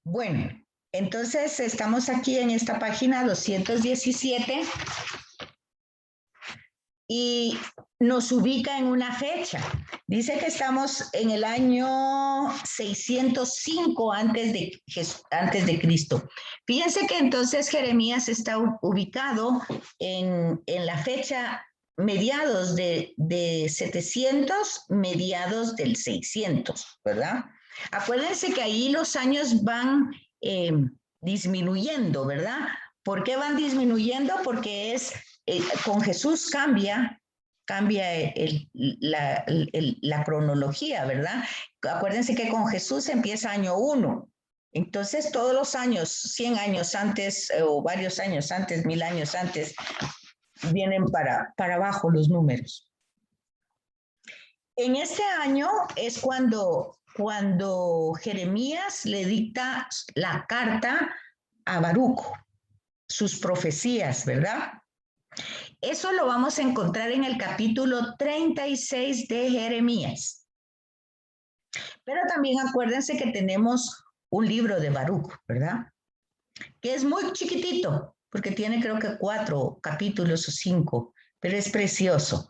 Bueno, entonces estamos aquí en esta página 217 y nos ubica en una fecha. Dice que estamos en el año 605 antes de Cristo. Fíjense que entonces Jeremías está ubicado en la fecha mediados de 700, mediados del 600, ¿verdad? Acuérdense que ahí los años van disminuyendo, ¿verdad? ¿Por qué van disminuyendo? Porque con Jesús cambia la cronología, ¿verdad? Acuérdense que con Jesús empieza año 1. Entonces, todos los años, 100 años antes o varios años antes, 1000 años antes, vienen para abajo los números. En este año es cuando Jeremías le dicta la carta a Baruch, sus profecías, ¿verdad? Eso lo vamos a encontrar en el capítulo 36 de Jeremías. Pero también acuérdense que tenemos un libro de Baruch, ¿verdad? Que es muy chiquitito, porque tiene creo que 4 capítulos o 5, pero es precioso.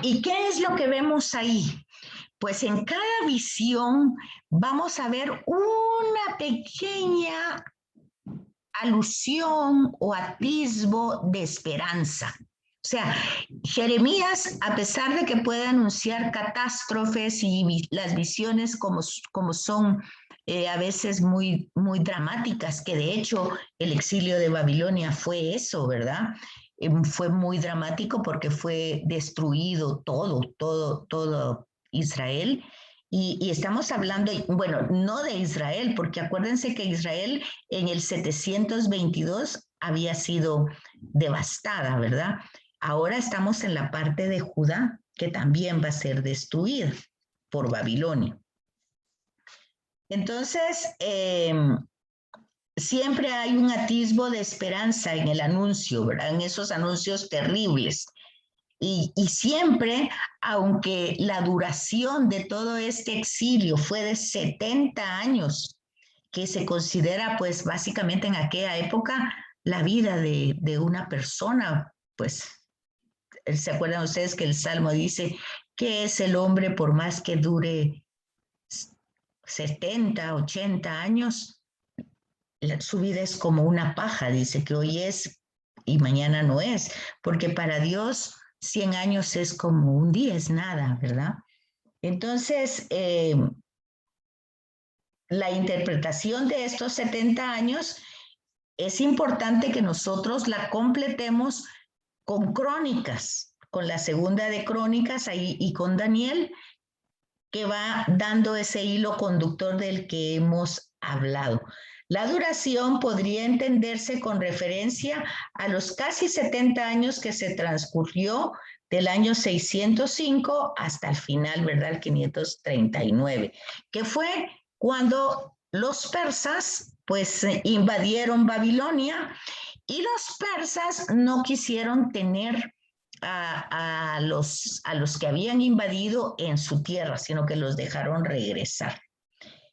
¿Y qué es lo que vemos ahí? Pues en cada visión vamos a ver una pequeña alusión o atisbo de esperanza. O sea, Jeremías, a pesar de que puede anunciar catástrofes y las visiones como son a veces muy dramáticas, que de hecho el exilio de Babilonia fue eso, ¿verdad? Fue muy dramático porque fue destruido todo Israel. Y estamos hablando, bueno, no de Israel, porque acuérdense que Israel en el 722 había sido devastada, ¿verdad? Ahora estamos en la parte de Judá, que también va a ser destruida por Babilonia. Entonces, siempre hay un atisbo de esperanza en el anuncio, ¿verdad? En esos anuncios terribles. Y siempre, aunque la duración de todo este exilio fue de 70 años, que se considera pues básicamente en aquella época la vida de una persona, pues ¿se acuerdan ustedes que el Salmo dice que es el hombre por más que dure 70, 80 años? Su vida es como una paja, dice que hoy es y mañana no es, porque para Dios 100 años es como un día, es nada, ¿verdad? Entonces, la interpretación de estos 70 años es importante que nosotros la completemos con Crónicas, con la segunda de Crónicas ahí, y con Daniel, que va dando ese hilo conductor del que hemos hablado. La duración podría entenderse con referencia a los casi 70 años que se transcurrió del año 605 hasta el final, ¿verdad? El 539, que fue cuando los persas pues invadieron Babilonia y los persas no quisieron tener a los que habían invadido en su tierra, sino que los dejaron regresar.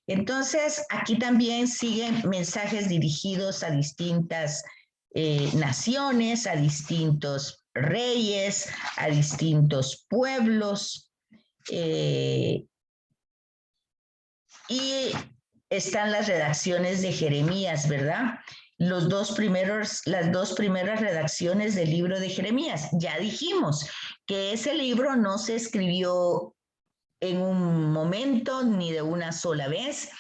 Entonces, aquí también siguen mensajes dirigidos a distintas naciones, a distintos reyes, a distintos pueblos. Y están las redacciones de Jeremías, ¿verdad? Las dos primeras redacciones del libro de Jeremías. Ya dijimos que ese libro no se escribió en un momento ni de una sola vez,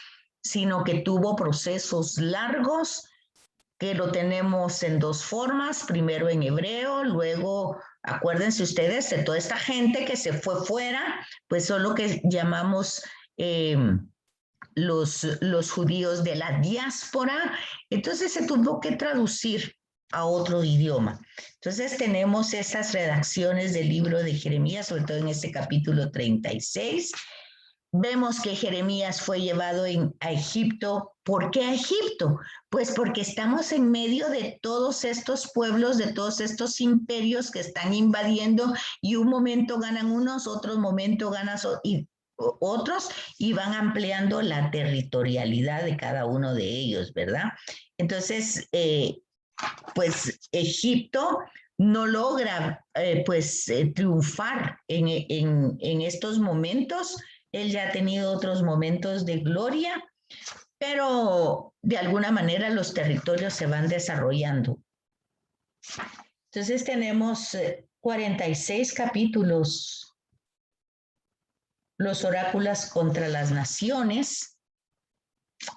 sino que tuvo procesos largos, que lo tenemos en dos formas, primero en hebreo, luego, acuérdense ustedes de toda esta gente que se fue fuera, pues son lo que llamamos los judíos de la diáspora, entonces se tuvo que traducir a otro idioma. Entonces tenemos esas redacciones del libro de Jeremías, sobre todo en este capítulo 36. Vemos que Jeremías fue llevado a Egipto. ¿Por qué a Egipto? Pues porque estamos en medio de todos estos pueblos, de todos estos imperios que están invadiendo y un momento ganan unos, otro momento ganan otros, y otros y van ampliando la territorialidad de cada uno de ellos, ¿verdad? Entonces, pues Egipto no logra triunfar en estos momentos. Él ya ha tenido otros momentos de gloria, pero de alguna manera los territorios se van desarrollando. Entonces tenemos 46 capítulos, los oráculos contra las naciones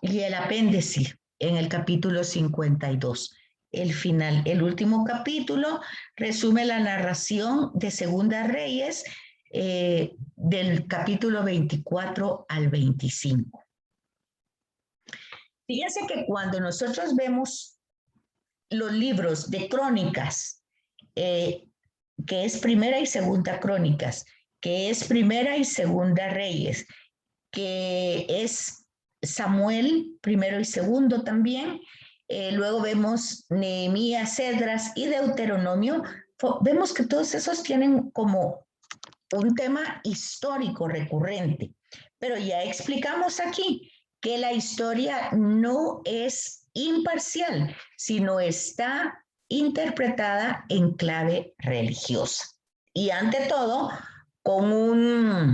y el apéndice en el capítulo 52. El final, el último capítulo resume la narración de Segunda Reyes del capítulo 24 al 25. Fíjense que cuando nosotros vemos los libros de crónicas, que es Primera y Segunda Crónicas, que es Primera y Segunda Reyes, que es Samuel, primero y segundo también, luego vemos Nehemías, Esdras y Deuteronomio, vemos que todos esos tienen como un tema histórico recurrente, pero ya explicamos aquí que la historia no es imparcial, sino está interpretada en clave religiosa. Y ante todo, con un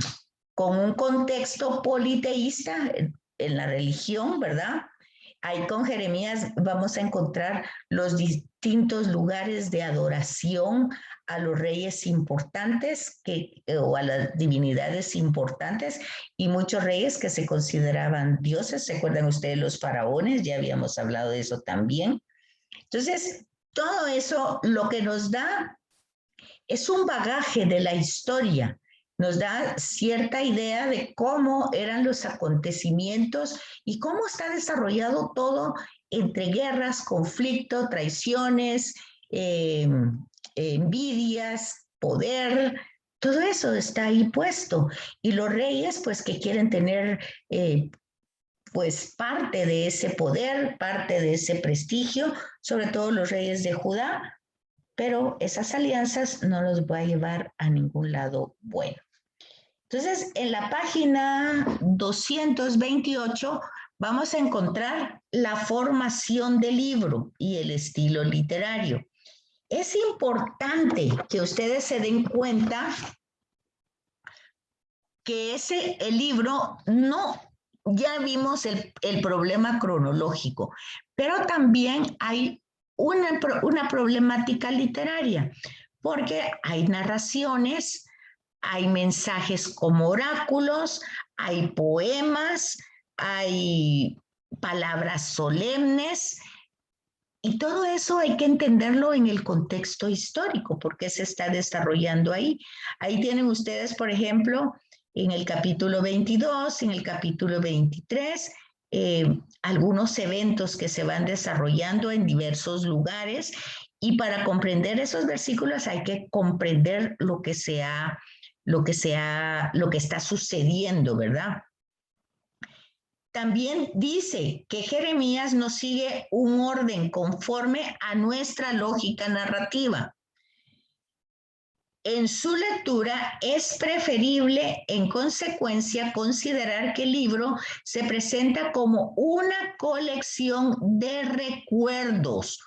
contexto politeísta en la religión, ¿verdad? Ahí con Jeremías vamos a encontrar los distintos lugares de adoración a los reyes importantes o a las divinidades importantes y muchos reyes que se consideraban dioses. ¿Se acuerdan ustedes los faraones? Ya habíamos hablado de eso también. Entonces, todo eso lo que nos da es un bagaje de la historia, nos da cierta idea de cómo eran los acontecimientos y cómo está desarrollado todo entre guerras, conflictos, traiciones, envidias, poder, todo eso está ahí puesto. Y los reyes, pues que quieren tener pues parte de ese poder, parte de ese prestigio, sobre todo los reyes de Judá, pero esas alianzas no los va a llevar a ningún lado bueno. Entonces, en la página 228 vamos a encontrar la formación del libro y el estilo literario. Es importante que ustedes se den cuenta que el libro no, ya vimos el problema cronológico, pero también hay una problemática literaria, porque hay narraciones, hay mensajes como oráculos, hay poemas, hay palabras solemnes, y todo eso hay que entenderlo en el contexto histórico, porque se está desarrollando ahí. Ahí tienen ustedes, por ejemplo, en el capítulo 22, en el capítulo 23, algunos eventos que se van desarrollando en diversos lugares, y para comprender esos versículos hay que comprender lo que está sucediendo, ¿verdad? También dice que Jeremías nos sigue un orden conforme a nuestra lógica narrativa. En su lectura es preferible, en consecuencia, considerar que el libro se presenta como una colección de recuerdos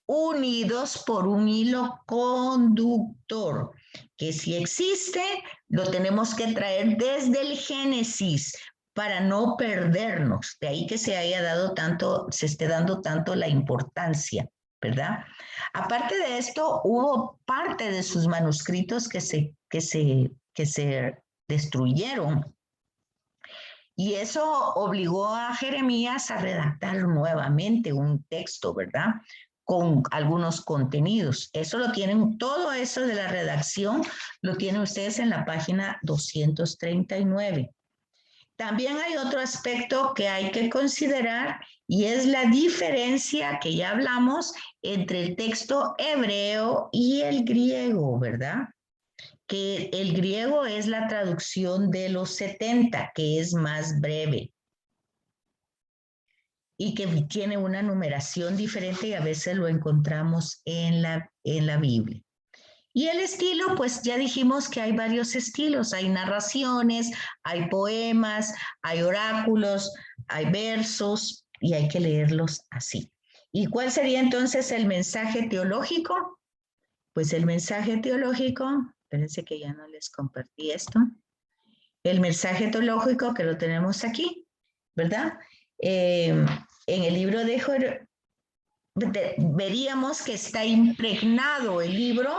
unidos por un hilo conductor, que si existe, lo tenemos que traer desde el Génesis para no perdernos. De ahí que se esté dando tanto la importancia, ¿verdad? Aparte de esto, hubo parte de sus manuscritos que se destruyeron. Y eso obligó a Jeremías a redactar nuevamente un texto, ¿verdad? Con algunos contenidos. Todo eso de la redacción lo tienen ustedes en la página 239. También hay otro aspecto que hay que considerar y es la diferencia que ya hablamos entre el texto hebreo y el griego, ¿verdad? Que el griego es la traducción de los 70, que es más breve y que tiene una numeración diferente y a veces lo encontramos en la Biblia. Y el estilo, pues ya dijimos que hay varios estilos, hay narraciones, hay poemas, hay oráculos, hay versos y hay que leerlos así. ¿Y cuál sería entonces el mensaje teológico? Pues el mensaje teológico, espérense que ya no les compartí esto, el mensaje teológico que lo tenemos aquí, ¿verdad? En el libro de veríamos que está impregnado el libro,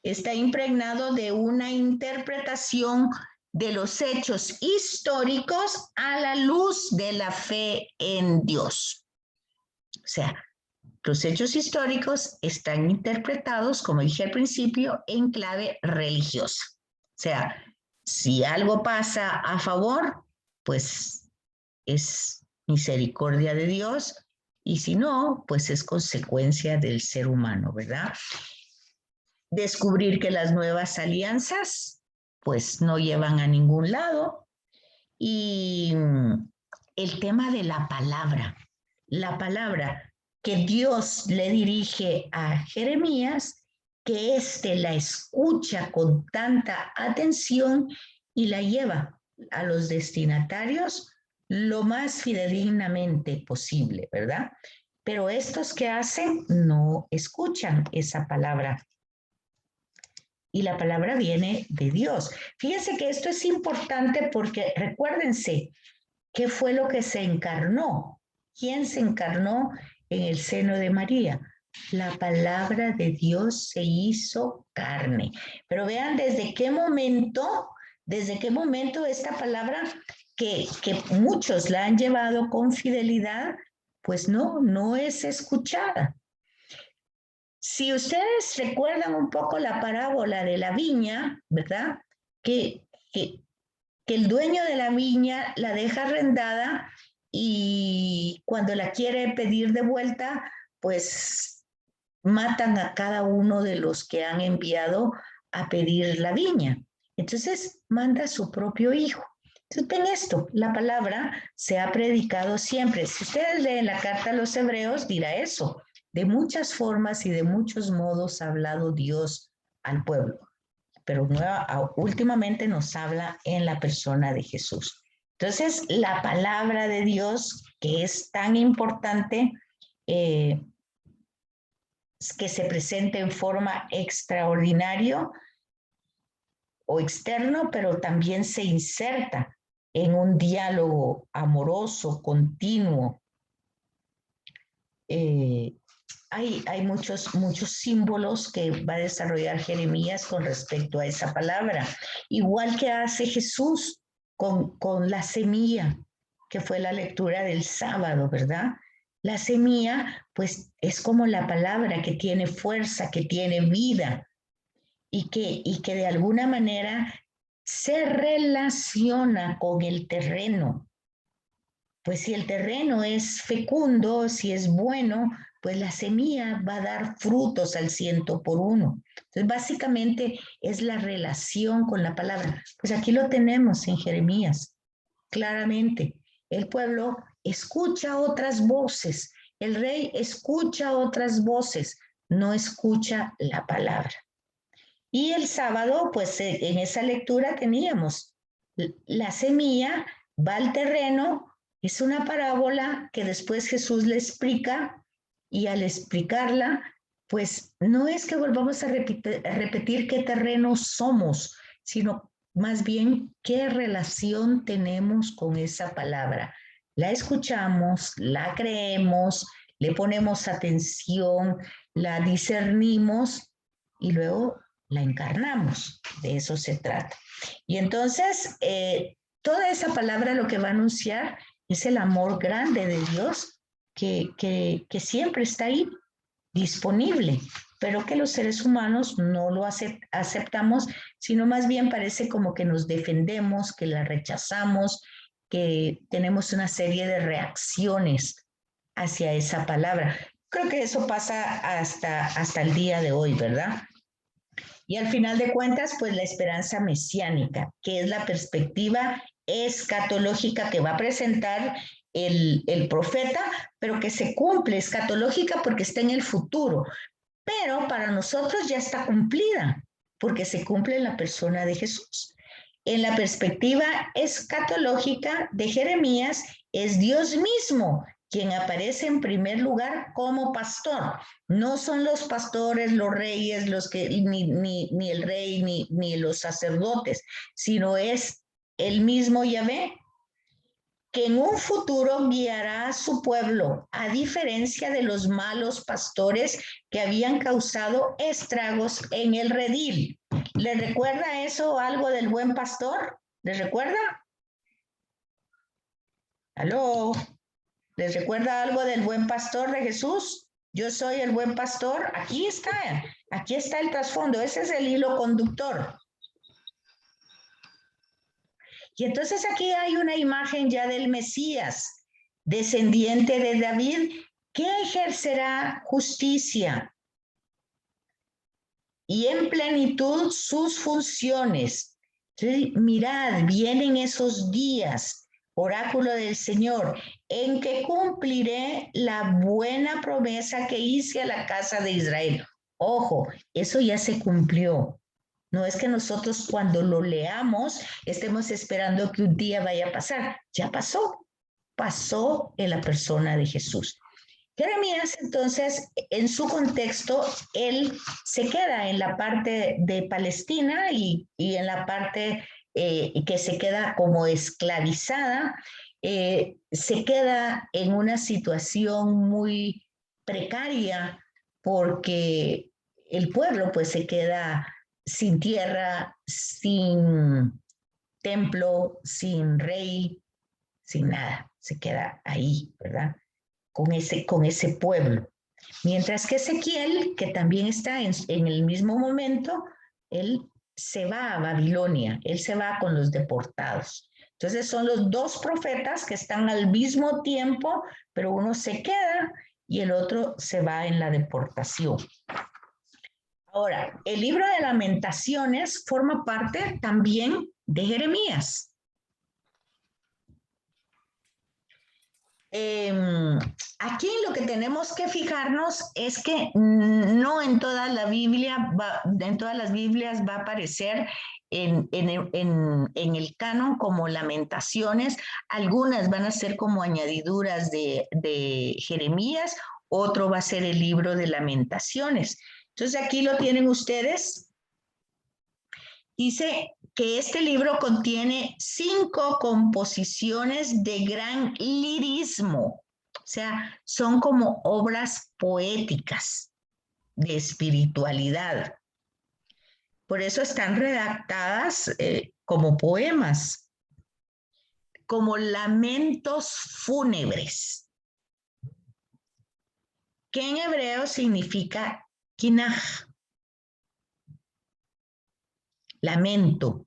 está impregnado de una interpretación de los hechos históricos a la luz de la fe en Dios. O sea, los hechos históricos están interpretados, como dije al principio, en clave religiosa. O sea, si algo pasa a favor, pues es misericordia de Dios, y si no, pues es consecuencia del ser humano, ¿verdad? Descubrir que las nuevas alianzas, pues no llevan a ningún lado. Y el tema de la palabra que Dios le dirige a Jeremías, que éste la escucha con tanta atención y la lleva a los destinatarios lo más fidedignamente posible, ¿verdad? Pero estos que hacen no escuchan esa palabra. Y la palabra viene de Dios. Fíjense que esto es importante porque recuérdense, ¿qué fue lo que se encarnó? ¿Quién se encarnó en el seno de María? La palabra de Dios se hizo carne. Pero vean desde qué momento esta palabra que muchos la han llevado con fidelidad, pues no es escuchada. Si ustedes recuerdan un poco la parábola de la viña, ¿verdad? Que el dueño de la viña la deja arrendada y cuando la quiere pedir de vuelta, pues matan a cada uno de los que han enviado a pedir la viña. Entonces manda a su propio hijo. Entonces ven esto, la palabra se ha predicado siempre. Si ustedes leen la carta a los hebreos, dirá eso. De muchas formas y de muchos modos ha hablado Dios al pueblo, pero últimamente nos habla en la persona de Jesús. Entonces, la palabra de Dios, que es tan importante, que se presente en forma extraordinaria o externo, pero también se inserta en un diálogo amoroso, continuo. Hay muchos símbolos que va a desarrollar Jeremías con respecto a esa palabra. Igual que hace Jesús con la semilla, que fue la lectura del sábado, ¿verdad? La semilla, pues, es como la palabra que tiene fuerza, que tiene vida y que de alguna manera se relaciona con el terreno. Pues si el terreno es fecundo, si es bueno, pues la semilla va a dar frutos al 100%. Entonces, básicamente es la relación con la palabra. Pues aquí lo tenemos en Jeremías, claramente. El pueblo escucha otras voces, el rey escucha otras voces, no escucha la palabra. Y el sábado, pues en esa lectura teníamos la semilla va al terreno. Es una parábola que después Jesús le explica y al explicarla, pues no es que volvamos a repetir qué terreno somos, sino más bien qué relación tenemos con esa palabra. La escuchamos, la creemos, le ponemos atención, la discernimos y luego la encarnamos. De eso se trata. Y entonces, toda esa palabra lo que va a anunciar es el amor grande de Dios que siempre está ahí, disponible, pero que los seres humanos no lo aceptamos, sino más bien parece como que nos defendemos, que la rechazamos, que tenemos una serie de reacciones hacia esa palabra. Creo que eso pasa hasta el día de hoy, ¿verdad? Y al final de cuentas, pues la esperanza mesiánica, que es la perspectiva escatológica que va a presentar el profeta, pero que se cumple, escatológica porque está en el futuro, pero para nosotros ya está cumplida. porque se cumple en la persona de Jesús. En la perspectiva escatológica de Jeremías, es Dios mismo quien aparece en primer lugar como pastor. No son los pastores, los reyes, ni el rey, ni los sacerdotes, sino es el mismo Yahvé, que en un futuro guiará a su pueblo, a diferencia de los malos pastores que habían causado estragos en el redil. ¿Les recuerda eso algo del buen pastor? ¿Les recuerda? ¿Aló? ¿Les recuerda algo del buen pastor de Jesús? Yo soy el buen pastor. Aquí está el trasfondo. Ese es el hilo conductor. Y entonces aquí hay una imagen ya del Mesías, descendiente de David, que ejercerá justicia y en plenitud sus funciones. Entonces, mirad, vienen esos días, oráculo del Señor, en que cumpliré la buena promesa que hice a la casa de Israel. Ojo, eso ya se cumplió. No es que nosotros cuando lo leamos estemos esperando que un día vaya a pasar. Ya pasó en la persona de Jesús. Jeremías, entonces, en su contexto, él se queda en la parte de Palestina y en la parte que se queda como esclavizada, se queda en una situación muy precaria porque el pueblo pues se queda sin tierra, sin templo, sin rey, sin nada, se queda ahí, ¿verdad? Con ese pueblo. Mientras que Ezequiel, que también está en el mismo momento, él se va a Babilonia, él se va con los deportados. Entonces son los dos profetas que están al mismo tiempo, pero uno se queda y el otro se va en la deportación. Ahora, el libro de Lamentaciones forma parte también de Jeremías. Aquí lo que tenemos que fijarnos es que no en toda la Biblia, en todas las Biblias va a aparecer en el canon como Lamentaciones. Algunas van a ser como añadiduras de Jeremías, otro va a ser el libro de Lamentaciones. Entonces aquí lo tienen ustedes. Dice que este libro contiene 5 composiciones de gran lirismo, o sea, son como obras poéticas de espiritualidad. Por eso están redactadas como poemas, como lamentos fúnebres, que en hebreo significa kinaj, lamento.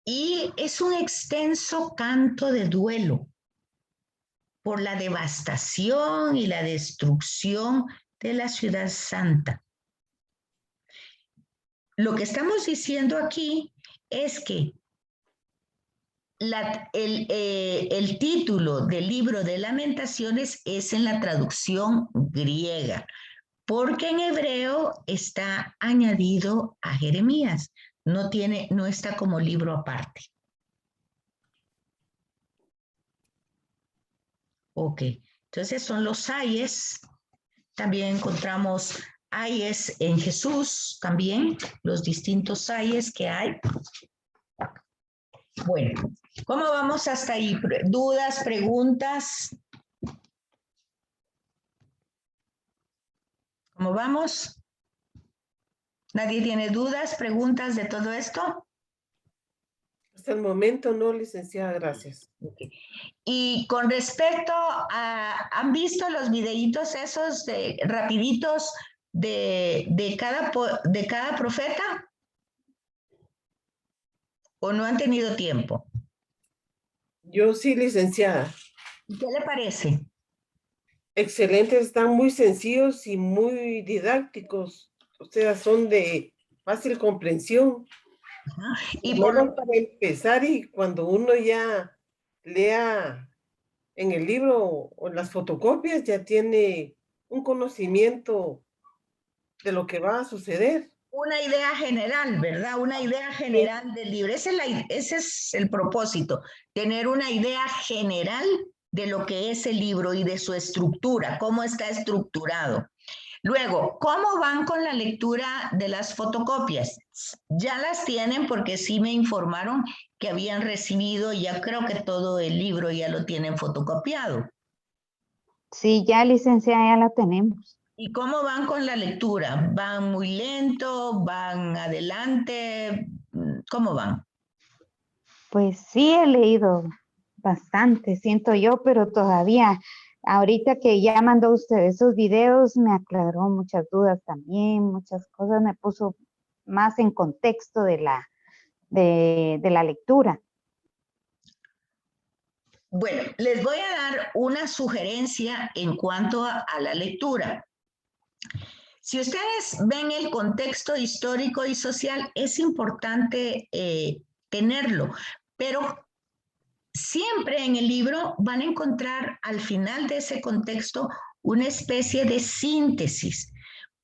Y es un extenso canto de duelo por la devastación y la destrucción de la ciudad santa. Lo que estamos diciendo aquí es que el título del libro de Lamentaciones es en la traducción griega, porque en hebreo está añadido a Jeremías, no está como libro aparte. Ok, entonces son los ayes. También encontramos ayes en Jesús, también los distintos ayes que hay. Bueno, ¿cómo vamos hasta ahí? ¿Dudas, preguntas? ¿Cómo vamos? ¿Nadie tiene dudas, preguntas de todo esto? Hasta el momento no, licenciada, gracias. Okay. Y con respecto a, ¿han visto los videitos esos rapiditos de cada profeta? ¿O no han tenido tiempo? Yo sí, licenciada. ¿Qué le parece? Excelentes, están muy sencillos y muy didácticos. O sea, son de fácil comprensión. Y por Menos para empezar, y cuando uno ya lea en el libro o en las fotocopias, ya tiene un conocimiento de lo que va a suceder. Una idea general, ¿verdad? Una idea general del libro. Ese es el propósito, tener una idea general de lo que es el libro y de su estructura, cómo está estructurado. Luego, ¿cómo van con la lectura de las fotocopias? Ya las tienen porque sí me informaron que habían recibido, ya creo que todo el libro ya lo tienen fotocopiado. Sí, ya licenciada, ya la tenemos. ¿Y cómo van con la lectura? ¿Van muy lento? ¿Van adelante? ¿Cómo van? Pues sí, he leído bastante, siento yo, pero todavía, ahorita que ya mandó usted esos videos, me aclaró muchas dudas también, muchas cosas, me puso más en contexto de la lectura. Bueno, les voy a dar una sugerencia en cuanto a la lectura. Si ustedes ven el contexto histórico y social, es importante tenerlo, pero siempre en el libro van a encontrar al final de ese contexto una especie de síntesis,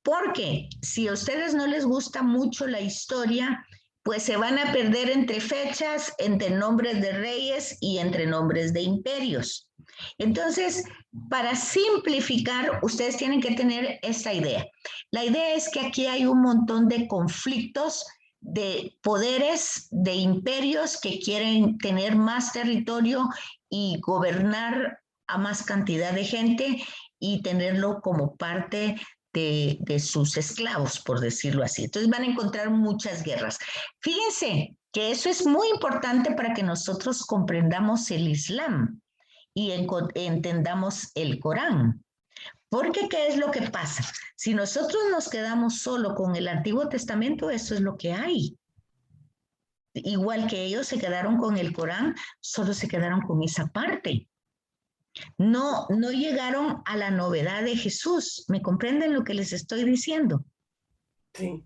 porque si a ustedes no les gusta mucho la historia, pues se van a perder entre fechas, entre nombres de reyes y entre nombres de imperios. Entonces, para simplificar, ustedes tienen que tener esta idea. La idea es que aquí hay un montón de conflictos de poderes, de imperios que quieren tener más territorio y gobernar a más cantidad de gente y tenerlo como parte de sus esclavos, por decirlo así. Entonces van a encontrar muchas guerras. Fíjense que eso es muy importante para que nosotros comprendamos el Islam y entendamos el Corán. Porque, ¿qué es lo que pasa? Si nosotros nos quedamos solo con el Antiguo Testamento, eso es lo que hay. Igual que ellos se quedaron con el Corán, solo se quedaron con esa parte. No llegaron a la novedad de Jesús. ¿Me comprenden lo que les estoy diciendo? Sí.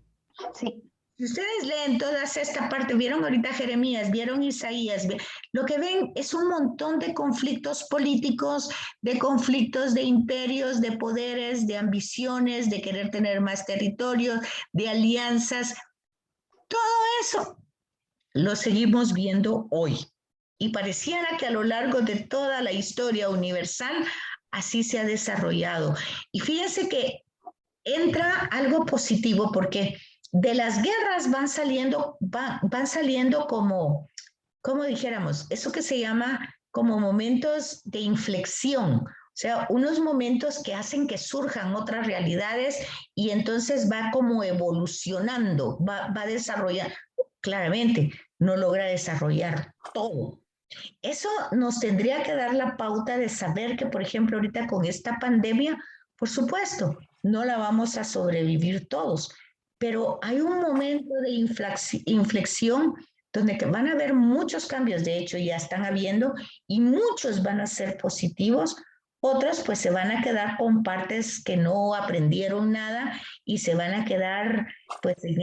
Sí. Si ustedes leen toda esta parte, vieron ahorita Jeremías, vieron Isaías, lo que ven es un montón de conflictos políticos, de conflictos de imperios, de poderes, de ambiciones, de querer tener más territorio, de alianzas. Todo eso lo seguimos viendo hoy. Y pareciera que a lo largo de toda la historia universal así se ha desarrollado. Y fíjense que entra algo positivo porque de las guerras van saliendo como dijéramos, eso que se llama como momentos de inflexión, o sea, unos momentos que hacen que surjan otras realidades y entonces va como evolucionando, va desarrollando. Claramente, no logra desarrollar todo. Eso nos tendría que dar la pauta de saber que, por ejemplo, ahorita con esta pandemia, por supuesto, no la vamos a sobrevivir todos, pero hay un momento de inflexión donde van a haber muchos cambios, de hecho ya están habiendo, y muchos van a ser positivos, otros pues se van a quedar con partes que no aprendieron nada y se van a quedar pues en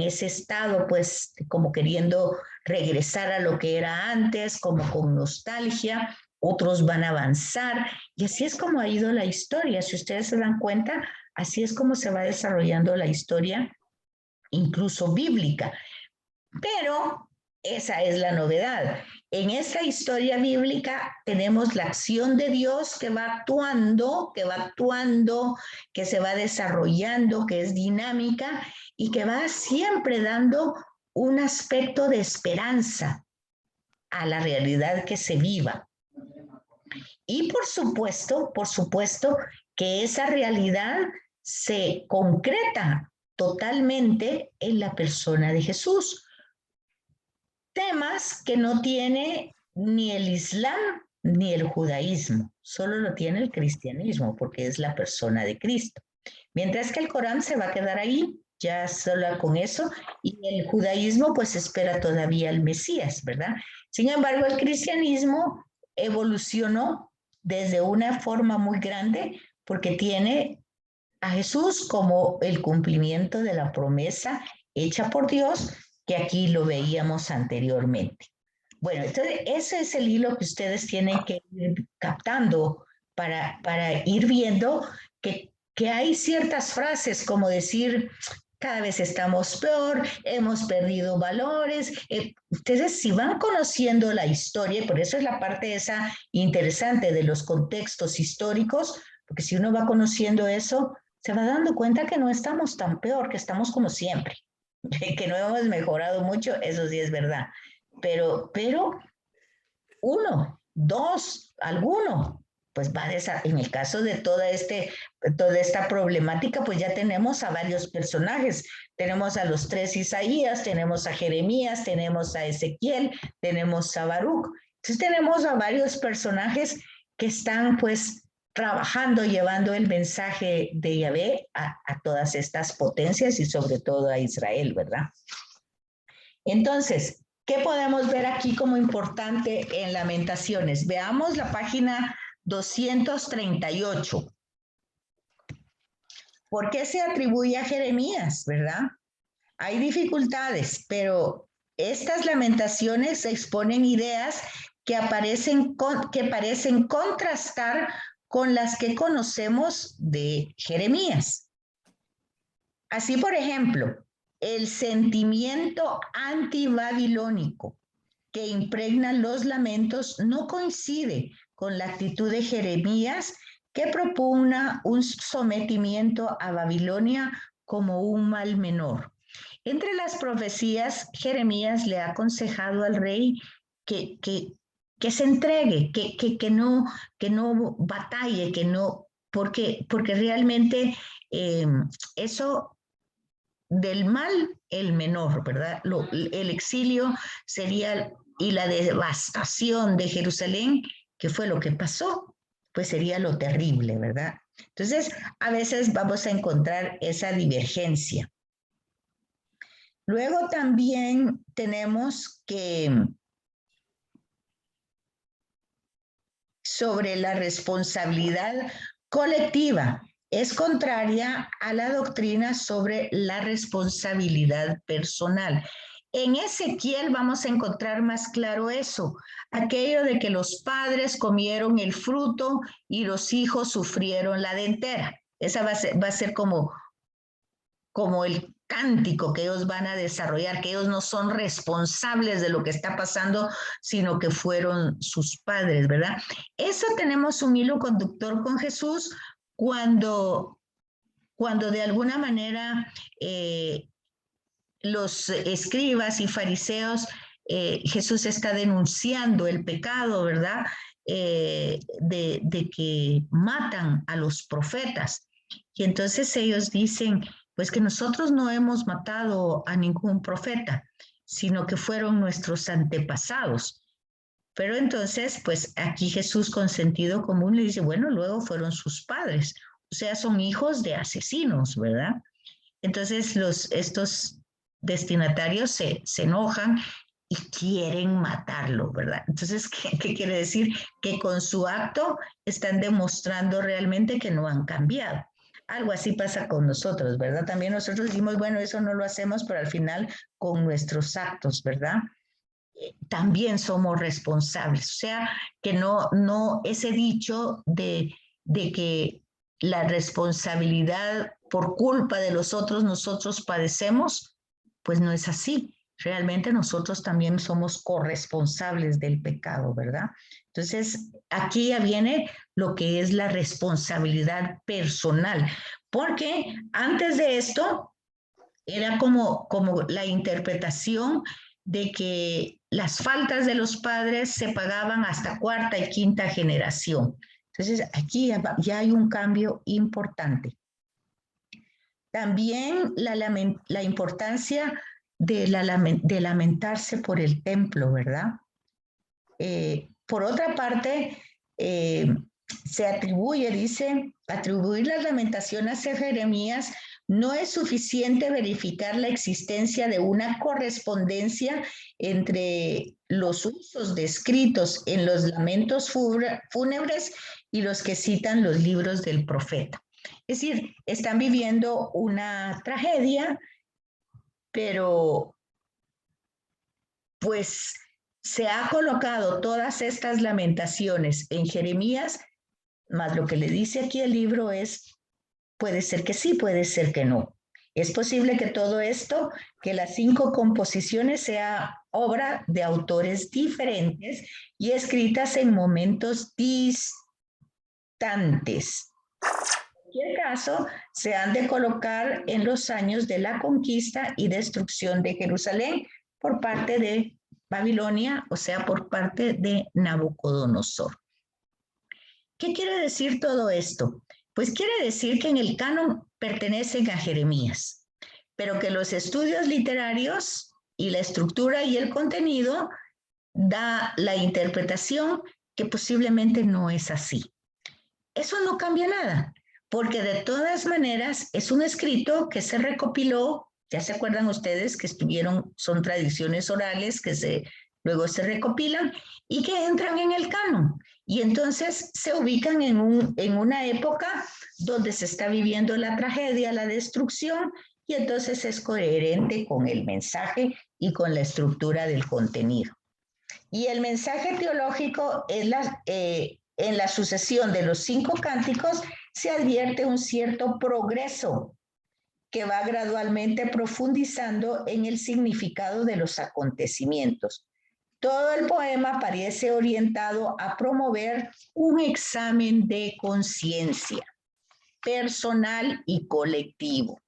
ese estado pues como queriendo regresar a lo que era antes, como con nostalgia, otros van a avanzar y así es como ha ido la historia. Si ustedes se dan cuenta, así es como se va desarrollando la historia, incluso bíblica. Pero esa es la novedad. En esta historia bíblica tenemos la acción de Dios que va actuando, que se va desarrollando, que es dinámica y que va siempre dando un aspecto de esperanza a la realidad que se viva. Y por supuesto que esa realidad se concreta totalmente en la persona de Jesús. Temas que no tiene ni el Islam ni el judaísmo, solo lo tiene el cristianismo porque es la persona de Cristo. Mientras que el Corán se va a quedar ahí, ya solo con eso, y el judaísmo pues espera todavía al Mesías, ¿verdad? Sin embargo, el cristianismo evolucionó desde una forma muy grande porque tiene a Jesús como el cumplimiento de la promesa hecha por Dios, que aquí lo veíamos anteriormente. Bueno, entonces ese es el hilo que ustedes tienen que ir captando para ir viendo que que hay ciertas frases como decir, cada vez estamos peor, hemos perdido valores. Ustedes si van conociendo la historia, y por eso es la parte esa interesante de los contextos históricos, porque si uno va conociendo eso, se va dando cuenta que no estamos tan peor, que estamos como siempre, que no hemos mejorado mucho, eso sí es verdad. Pero uno, dos, alguno, pues va en el caso de toda esta problemática, pues ya tenemos a varios personajes. Tenemos a los 3 Isaías, tenemos a Jeremías, tenemos a Ezequiel, tenemos a Baruch. Entonces tenemos a varios personajes que están pues trabajando, llevando el mensaje de Yahvé a todas estas potencias y sobre todo a Israel, ¿verdad? Entonces, ¿qué podemos ver aquí como importante en Lamentaciones? Veamos la página 238. ¿Por qué se atribuye a Jeremías, verdad? Hay dificultades, pero estas lamentaciones exponen ideas que parecen contrastar con las que conocemos de Jeremías. Así, por ejemplo, el sentimiento antibabilónico que impregna los lamentos no coincide con la actitud de Jeremías, que propugna un sometimiento a Babilonia como un mal menor. Entre las profecías, Jeremías le ha aconsejado al rey que se entregue, que no batalle, porque realmente eso del mal el menor, ¿verdad? El exilio sería, y la devastación de Jerusalén, que fue lo que pasó, pues sería lo terrible, ¿verdad? Entonces, a veces vamos a encontrar esa divergencia. Luego también tenemos que sobre la responsabilidad colectiva, es contraria a la doctrina sobre la responsabilidad personal. En Ezequiel vamos a encontrar más claro eso, aquello de que los padres comieron el fruto y los hijos sufrieron la dentera. Esa va a ser como el cántico que ellos van a desarrollar, que ellos no son responsables de lo que está pasando, sino que fueron sus padres, ¿verdad? Eso tenemos un hilo conductor con Jesús cuando de alguna manera los escribas y fariseos, Jesús está denunciando el pecado, ¿verdad? De que matan a los profetas. Y entonces ellos dicen, pues que nosotros no hemos matado a ningún profeta, sino que fueron nuestros antepasados. Pero entonces, pues aquí Jesús con sentido común le dice, bueno, luego fueron sus padres, o sea, son hijos de asesinos, ¿verdad? Entonces estos destinatarios se enojan y quieren matarlo, ¿verdad? Entonces, ¿qué quiere decir? Que con su acto están demostrando realmente que no han cambiado. Algo así pasa con nosotros, ¿verdad? También nosotros decimos, bueno, eso no lo hacemos, pero al final con nuestros actos, ¿verdad? También somos responsables. O sea, que no ese dicho de que la responsabilidad por culpa de los otros nosotros padecemos, pues no es así. Realmente nosotros también somos corresponsables del pecado, ¿verdad? Entonces, aquí ya viene lo que es la responsabilidad personal, porque antes de esto era como la interpretación de que las faltas de los padres se pagaban hasta cuarta y quinta generación. Entonces, aquí ya hay un cambio importante. También la importancia de lamentarse por el templo, ¿verdad? Por otra parte, se atribuir las lamentaciones a Jeremías no es suficiente verificar la existencia de una correspondencia entre los usos descritos en los lamentos fúnebres y los que citan los libros del profeta. Es decir, están viviendo una tragedia, pero pues se ha colocado todas estas lamentaciones en Jeremías, más lo que le dice aquí el libro es Puede ser que sí, puede ser que no. Es posible que todo esto, que las 5 composiciones sea obra de autores diferentes y escritas en momentos distantes. En cualquier caso, se han de colocar en los años de la conquista y destrucción de Jerusalén por parte de Babilonia, o sea, por parte de Nabucodonosor. ¿Qué quiere decir todo esto? Pues quiere decir que en el canon pertenecen a Jeremías, pero que los estudios literarios y la estructura y el contenido da la interpretación que posiblemente no es así. Eso no cambia nada, porque de todas maneras es un escrito que se recopiló, ya se acuerdan ustedes que son tradiciones orales que luego se recopilan y que entran en el canon. Y entonces se ubican en una época donde se está viviendo la tragedia, la destrucción, y entonces es coherente con el mensaje y con la estructura del contenido. Y el mensaje teológico es en la sucesión de los 5 cánticos se advierte un cierto progreso que va gradualmente profundizando en el significado de los acontecimientos. Todo el poema parece orientado a promover un examen de conciencia personal y colectivo.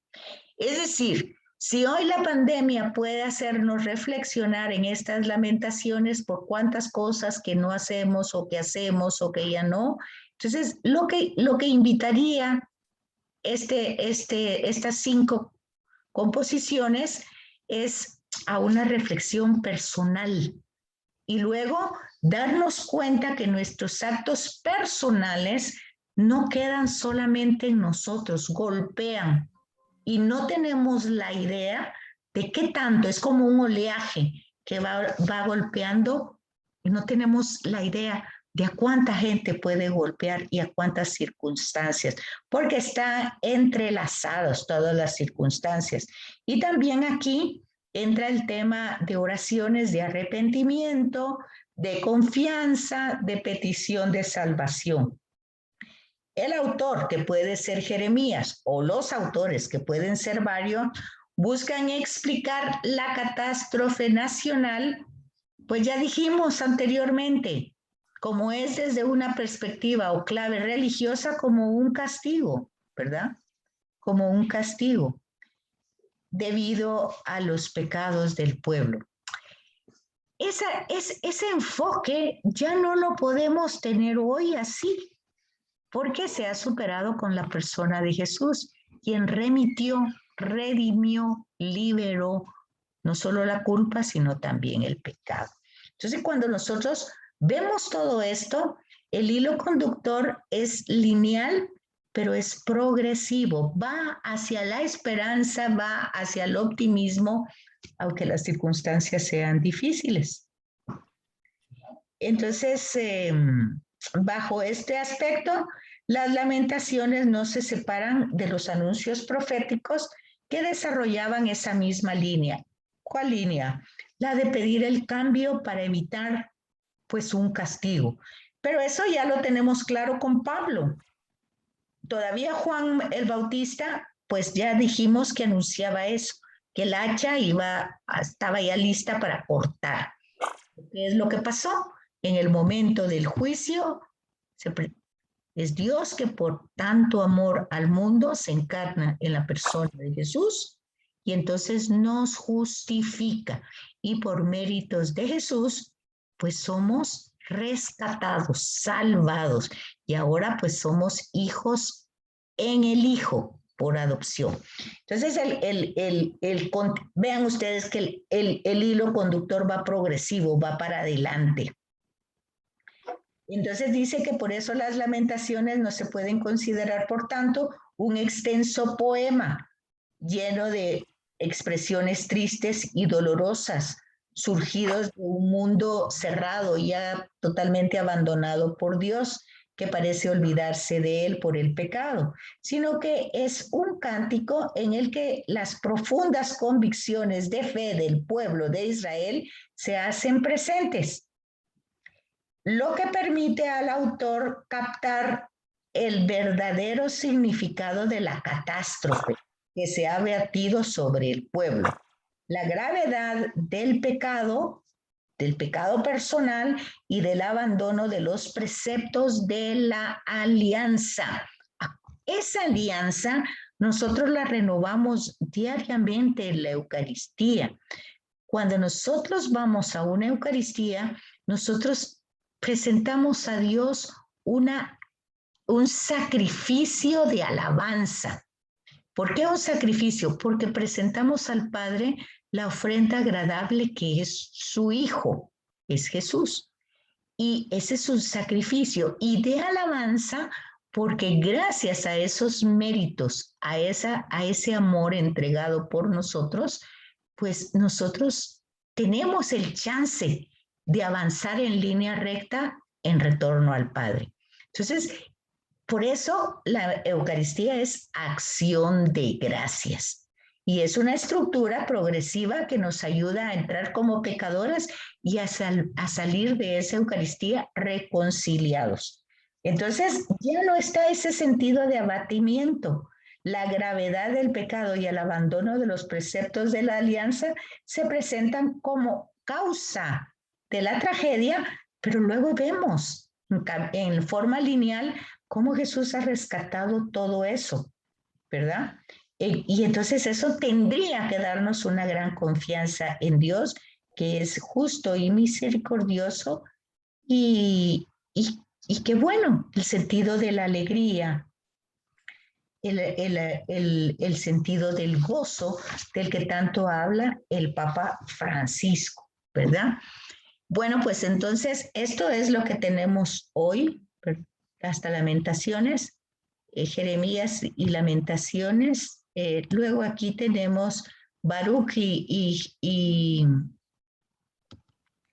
Es decir, si hoy la pandemia puede hacernos reflexionar en estas lamentaciones por cuántas cosas que no hacemos o que ya no, entonces lo que invitaría estas 5 composiciones es a una reflexión personal y luego darnos cuenta que nuestros actos personales no quedan solamente en nosotros, golpean y no tenemos la idea de qué tanto, es como un oleaje que va golpeando y no tenemos la idea de a cuánta gente puede golpear y a cuántas circunstancias, porque están entrelazados todas las circunstancias. Y también aquí entra el tema de oraciones de arrepentimiento, de confianza, de petición de salvación. El autor, que puede ser Jeremías, o los autores, que pueden ser varios, buscan explicar la catástrofe nacional, pues ya dijimos anteriormente, como es desde una perspectiva o clave religiosa, como un castigo, ¿verdad? Como un castigo debido a los pecados del pueblo. Ese enfoque ya no lo podemos tener hoy así, porque se ha superado con la persona de Jesús, quien remitió, redimió, liberó no solo la culpa, sino también el pecado. Entonces, cuando nosotros vemos todo esto, el hilo conductor es lineal, pero es progresivo, va hacia la esperanza, va hacia el optimismo, aunque las circunstancias sean difíciles. Entonces, bajo este aspecto, las lamentaciones no se separan de los anuncios proféticos que desarrollaban esa misma línea. ¿Cuál línea? La de pedir el cambio para evitar, pues, un castigo. Pero eso ya lo tenemos claro con Pablo. Todavía Juan el Bautista, pues ya dijimos que anunciaba eso, que el hacha estaba ya lista para cortar. ¿Qué es lo que pasó? En el momento del juicio, es Dios que por tanto amor al mundo se encarna en la persona de Jesús y entonces nos justifica. Y por méritos de Jesús, pues somos rescatados, salvados. Y ahora pues somos hijos en el Hijo por adopción. Entonces, vean ustedes que el hilo conductor va progresivo, va para adelante. Entonces dice que por eso las lamentaciones no se pueden considerar, por tanto, un extenso poema lleno de expresiones tristes y dolorosas, surgidos de un mundo cerrado, ya totalmente abandonado por Dios, que parece olvidarse de él por el pecado, sino que es un cántico en el que las profundas convicciones de fe del pueblo de Israel se hacen presentes, lo que permite al autor captar el verdadero significado de la catástrofe que se ha vertido sobre el pueblo. La gravedad del pecado personal y del abandono de los preceptos de la alianza. Esa alianza nosotros la renovamos diariamente en la Eucaristía. Cuando nosotros vamos a una Eucaristía, nosotros presentamos a Dios un sacrificio de alabanza. ¿Por qué un sacrificio? Porque presentamos al Padre la ofrenda agradable que es su Hijo, es Jesús. Y ese es un sacrificio y de alabanza, porque gracias a esos méritos, a ese amor entregado por nosotros, pues nosotros tenemos el chance de avanzar en línea recta en retorno al Padre. Entonces, por eso la Eucaristía es acción de gracias y es una estructura progresiva que nos ayuda a entrar como pecadoras y a salir de esa Eucaristía reconciliados. Entonces ya no está ese sentido de abatimiento. La gravedad del pecado y el abandono de los preceptos de la alianza se presentan como causa de la tragedia, pero luego vemos en forma lineal cómo Jesús ha rescatado todo eso, ¿verdad? Y entonces eso tendría que darnos una gran confianza en Dios, que es justo y misericordioso, y que bueno, el sentido de la alegría, el sentido del gozo del que tanto habla el Papa Francisco, ¿verdad? Bueno, pues entonces esto es lo que tenemos hoy, hasta Lamentaciones, Jeremías y Lamentaciones. Luego aquí tenemos Baruch y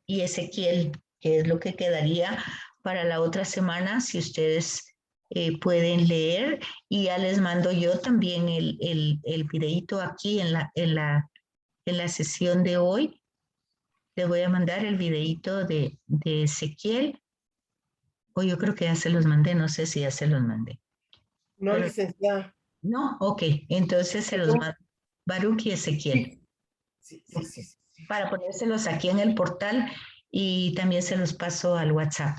Ezequiel, que es lo que quedaría para la otra semana, si ustedes pueden leer. Y ya les mando yo también el videíto aquí en la sesión de hoy. Les voy a mandar el videíto de Ezequiel. O yo creo que ya se los mandé, no sé si ya se los mandé. No, Pero, licenciada. no, ok, entonces se los mando. Baruch y Ezequiel. Sí. Para ponérselos aquí en el portal y también se los paso al WhatsApp.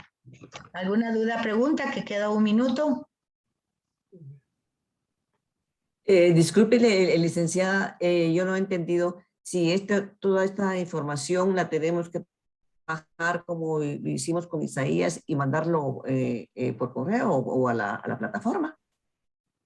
¿Alguna duda, pregunta? Que queda un minuto. Disculpe, licenciada, yo no he entendido si toda esta información la tenemos que bajar como lo hicimos con Isaías y mandarlo por correo o a la plataforma.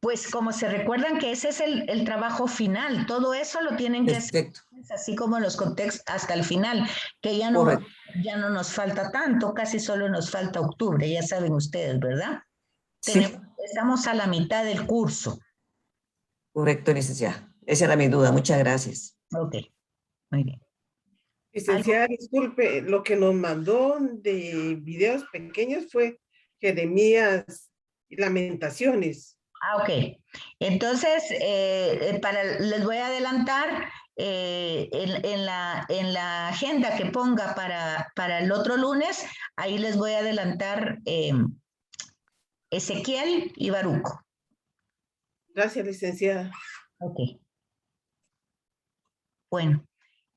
Pues como se recuerdan que ese es el trabajo final, todo eso lo tienen que hacer así como los contextos hasta el final, que ya no nos falta tanto, casi solo nos falta octubre, ya saben ustedes, ¿verdad? Sí. Estamos a la mitad del curso. Correcto, licenciada. Esa era mi duda. Muchas gracias. Ok, muy bien. Licenciada, disculpe, lo que nos mandó de videos pequeños fue Jeremías y Lamentaciones. Ok, entonces les voy a adelantar en la agenda que ponga para el otro lunes, ahí les voy a adelantar Ezequiel y Baruch. Gracias, licenciada. Ok. Bueno,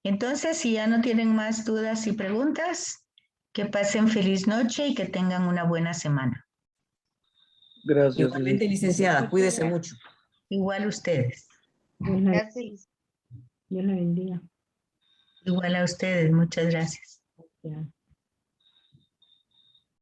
entonces si ya no tienen más dudas y preguntas, que pasen feliz noche y que tengan una buena semana. Gracias. Igualmente, licenciada, cuídese mucho. Igual ustedes. Gracias. Dios la bendiga. Igual a ustedes, muchas gracias. Ya.